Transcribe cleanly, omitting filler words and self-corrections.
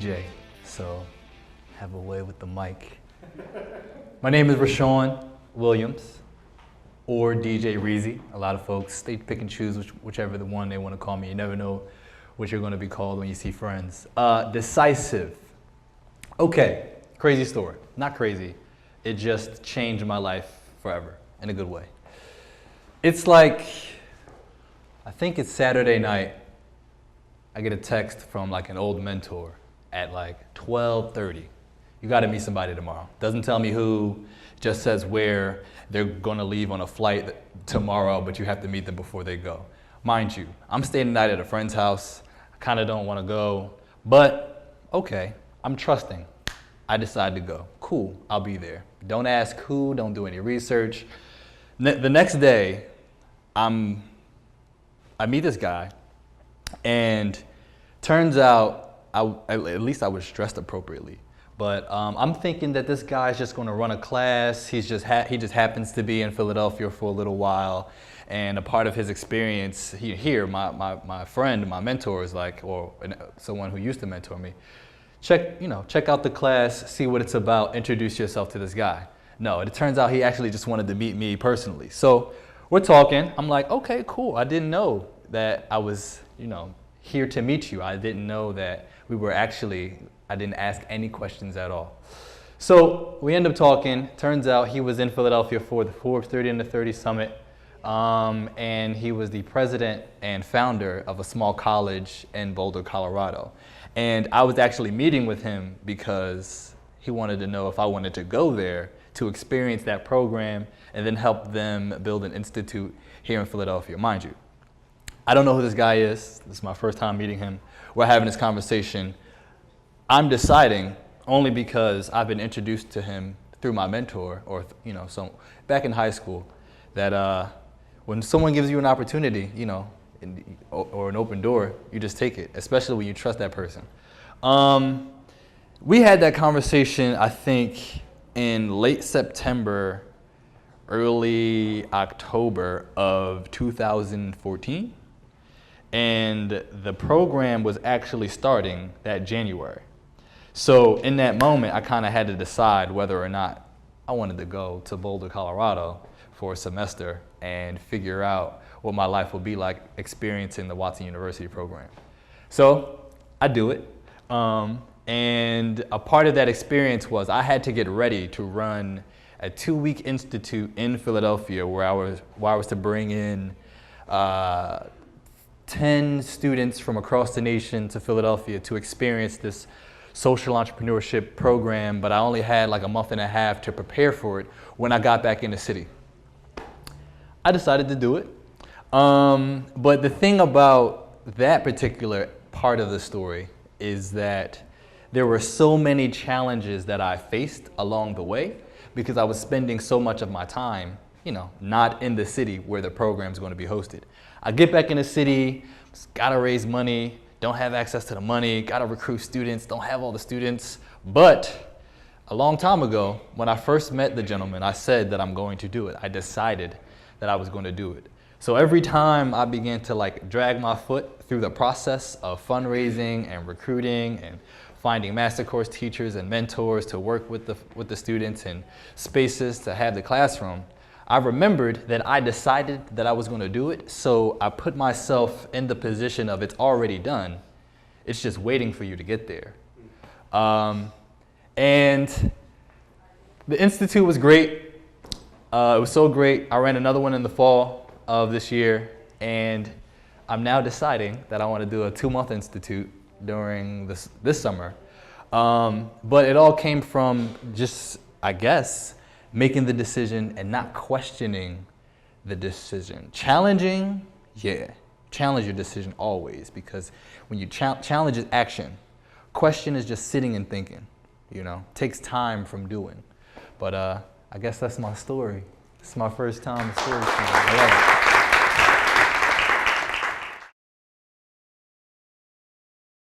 DJ, so have a way with the mic. My name is Rashaun Williams, or DJ Reezy. A lot of folks, they pick and choose whichever the one they want to call me. You never know what you're going to be called when you see friends. Decisive. Okay, crazy story. Not crazy. It just changed my life forever in a good way. It's like, I think it's Saturday night. I get a text from like an old mentor at like 12:30. You got to meet somebody tomorrow. Doesn't tell me who, just says where. They're going to leave on a flight tomorrow, but you have to meet them before they go. Mind you, I'm staying the night at a friend's house. I kind of don't want to go, but okay, I'm trusting. I decide to go. Cool, I'll be there. Don't ask who, don't do any research. The next day, I meet this guy, and turns out, at least I was dressed appropriately. But I'm thinking that this guy's just going to run a class. He just happens to be in Philadelphia for a little while, and a part of his experience here, my friend, my mentor is like, or someone who used to mentor me, check out the class, see what it's about, introduce yourself to this guy. No, it turns out he actually just wanted to meet me personally. So we're talking. I'm like, okay, cool. I didn't know that I was, here to meet you. I didn't know that we were actually. I didn't ask any questions at all. So we end up talking. Turns out he was in Philadelphia for the Forbes 30 Under 30 Summit, and he was the president and founder of a small college in Boulder, Colorado. And I was actually meeting with him because he wanted to know if I wanted to go there to experience that program and then help them build an institute here in Philadelphia. Mind you, I don't know who this guy is. This is my first time meeting him. We're having this conversation. I'm deciding only because I've been introduced to him through my mentor, or so back in high school, that when someone gives you an opportunity, or an open door, you just take it, especially when you trust that person. We had that conversation, I think, in late September, early October of 2014, and the program was actually starting that January. So in that moment, I kind of had to decide whether or not I wanted to go to Boulder, Colorado for a semester and figure out what my life would be like experiencing the Watson University program. So I do it. And a part of that experience was I had to get ready to run a 2-week institute in Philadelphia where I was to bring in 10 students from across the nation to Philadelphia to experience this social entrepreneurship program, but I only had like a month and a half to prepare for it when I got back in the city. I decided to do it. But the thing about that particular part of the story is that there were so many challenges that I faced along the way because I was spending so much of my time, not in the city where the program's going to be hosted. I get back in the city, gotta raise money, don't have access to the money, gotta recruit students, don't have all the students. But a long time ago, when I first met the gentleman, I said that I'm going to do it. I decided that I was going to do it. So every time I began to drag my foot through the process of fundraising and recruiting and finding master course teachers and mentors to work with the students and spaces to have the classroom, I remembered that I decided that I was going to do it, so I put myself in the position of it's already done. It's just waiting for you to get there. And the Institute was great. It was so great. I ran another one in the fall of this year, and I'm now deciding that I want to do a 2-month Institute during this summer. But it all came from just, I guess, making the decision and not questioning the decision. Challenging, yeah. Challenge your decision always, because when you challenge is action. Question is just sitting and thinking, Takes time from doing. But I guess that's my story. It's my first time in story time. I love it.